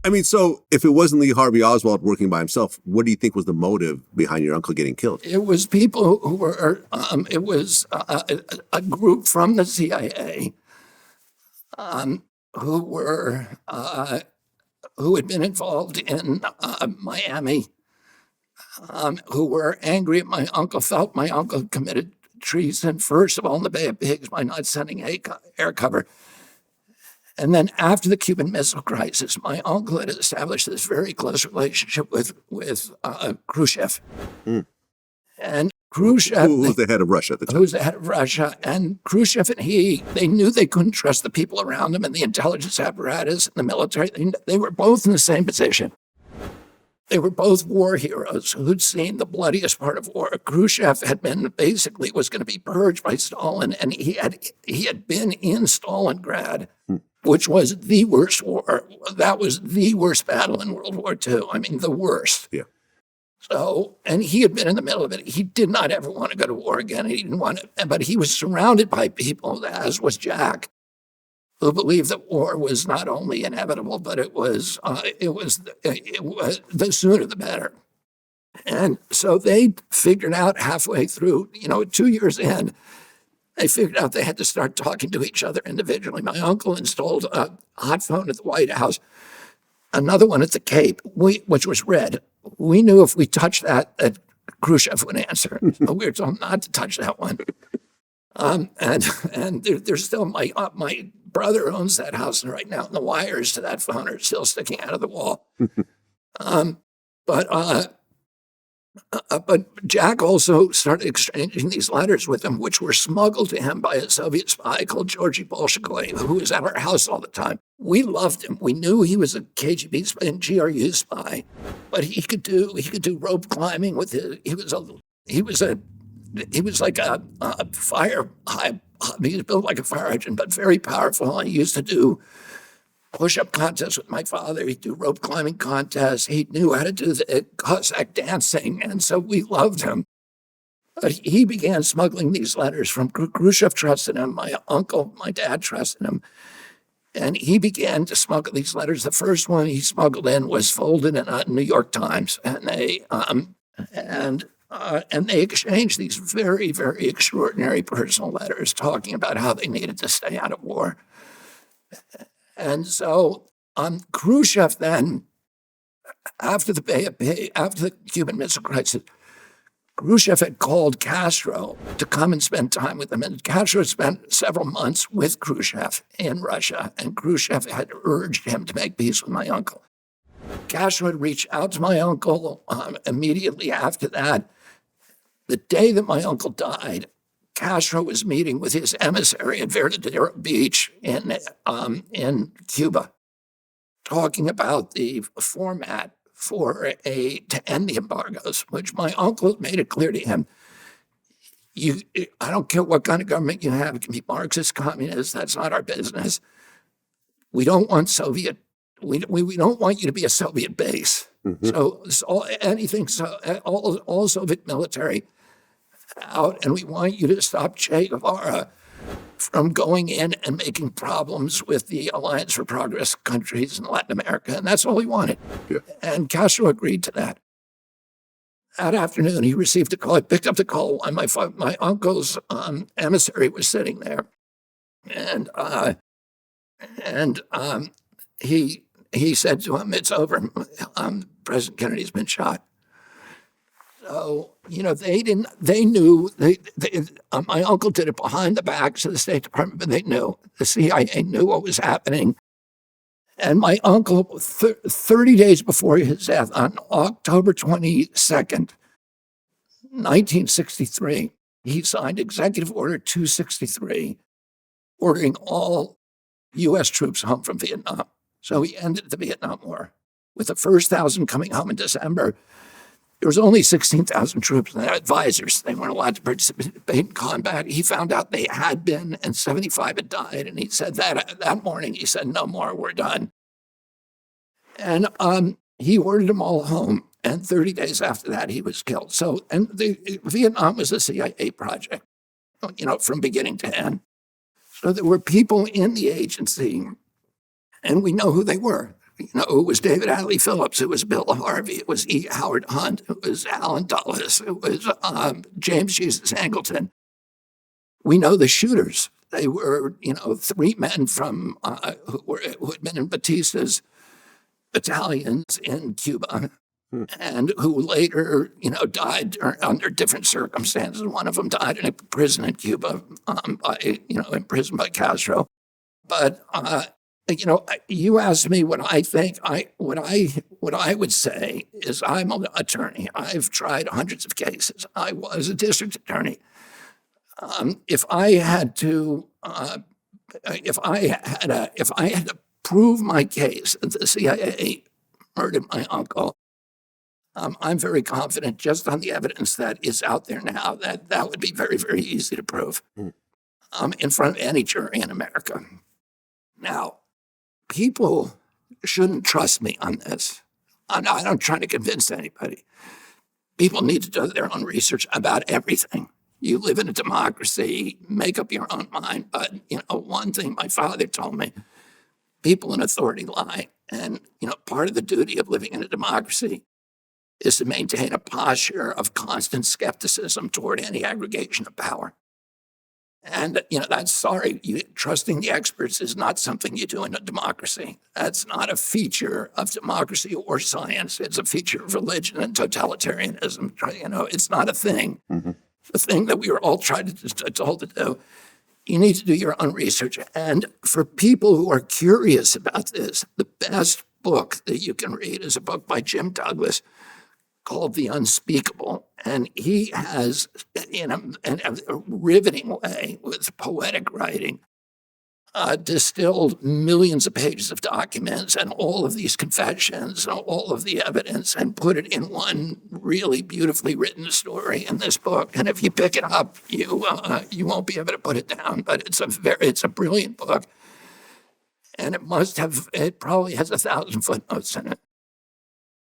I mean, so if it wasn't Lee Harvey Oswald working by himself, what do you think was the motive behind your uncle getting killed? It was people who were, it was a group from the CIA who were, who had been involved in Miami, who were angry at my uncle, felt my uncle committed treason, first of all, in the Bay of Pigs by not sending air cover. And then after the Cuban Missile Crisis, my uncle had established this very close relationship with Khrushchev. And Khrushchev... Who was the head of Russia at the time? Who was the head of Russia. And Khrushchev and they knew they couldn't trust the people around them and the intelligence apparatus and the military. They were both in the same position. They were both war heroes who'd seen the bloodiest part of war. Khrushchev had been basically was going to be purged by Stalin, and he had been in Stalingrad, which was the worst war. That was the worst battle in World War II. I mean, the worst. Yeah. So, and he had been in the middle of it. He did not ever want to go to war again. He didn't want to, but he was surrounded by people, as was Jack, who believed that war was not only inevitable, but it was the sooner the better. And so they figured out halfway through, 2 years in, they figured out they had to start talking to each other individually. My uncle installed a hot phone at the White House, another one at the Cape, which was red. We knew if we touched that Khrushchev would answer. So we were told not to touch that one. And there's still my brother owns that house right now, and the wires to that phone are still sticking out of the wall. But Jack also started exchanging these letters with him, which were smuggled to him by a Soviet spy called Georgie Bochco, who was at our house all the time. We loved him. We knew he was a KGB spy and GRU spy, but he could do rope climbing with his. He was like a fire. He was built like a fire hydrant, but very powerful. He used to do push-up contests with my father. He'd do rope climbing contests. He knew how to do the Cossack dancing, and so we loved him. But he began smuggling these letters from Khrushchev. Trusted him. My uncle, my dad trusted him, and he began to smuggle these letters. The first one he smuggled in was folded in a New York Times, and they exchanged these very, very extraordinary personal letters talking about how they needed to stay out of war. And so Khrushchev then, after the Cuban Missile Crisis, Khrushchev had called Castro to come and spend time with him. And Castro spent several months with Khrushchev in Russia, and Khrushchev had urged him to make peace with my uncle. Castro had reached out to my uncle immediately after that. The day that my uncle died, Castro was meeting with his emissary at Verdadero Beach in Cuba, talking about the format to end the embargoes, which my uncle made it clear to him. I don't care what kind of government you have. It can be Marxist, communist. That's not our business. We don't want Soviet. We don't want you to be a Soviet base. Mm-hmm. So all Soviet military out, and we want you to stop Che Guevara from going in and making problems with the Alliance for Progress countries in Latin America. And that's all he wanted. Yeah. And Castro agreed to that. That afternoon, he received a call. I picked up the call, and my uncle's emissary was sitting there. And he said to him, "It's over. President Kennedy's been shot." So, they knew, my uncle did it behind the backs of the State Department, but they knew. The CIA knew what was happening. And my uncle, 30 days before his death, on October 22nd, 1963, he signed Executive Order 263, ordering all U.S. troops home from Vietnam. So he ended the Vietnam War. With the first 1,000 coming home in December, there was only 16,000 troops and advisors. They weren't allowed to participate in combat. He found out they had been, and 75 had died. And he said that morning, he said, "No more, we're done." And he ordered them all home. And 30 days after that, he was killed. So, and Vietnam was a CIA project, from beginning to end. So there were people in the agency, and we know who they were. It was David Hadley Phillips, it was Bill Harvey, it was E. Howard Hunt, it was Alan Dulles, it was James Jesus Angleton. We know the shooters. They were, three men from who had been in Batista's battalions in Cuba, and who later, died under different circumstances. One of them died in a prison in Cuba, imprisoned by Castro. But you asked me what I think. What I would say is I'm an attorney. I've tried hundreds of cases. I was a district attorney. If I had to prove my case that the CIA murdered my uncle, I'm very confident, just on the evidence that is out there now, that would be very, very easy to prove in front of any jury in America. Now, people shouldn't trust me on this. I'm not trying to convince anybody. People need to do their own research about everything. You live in a democracy, make up your own mind. But, one thing my father told me, people in authority lie. And, part of the duty of living in a democracy is to maintain a posture of constant skepticism toward any aggregation of power. And, trusting the experts is not something you do in a democracy. That's not a feature of democracy or science. It's a feature of religion and totalitarianism. It's not a thing. Mm-hmm. The thing that we were all told to do. You need to do your own research. And for people who are curious about this, the best book that you can read is a book by Jim Douglas called The Unspeakable. And he has, in a riveting way, with poetic writing, distilled millions of pages of documents and all of these confessions and all of the evidence and put it in one really beautifully written story in this book. And if you pick it up, you won't be able to put it down. But it's a brilliant book, and it probably has 1,000 footnotes in it.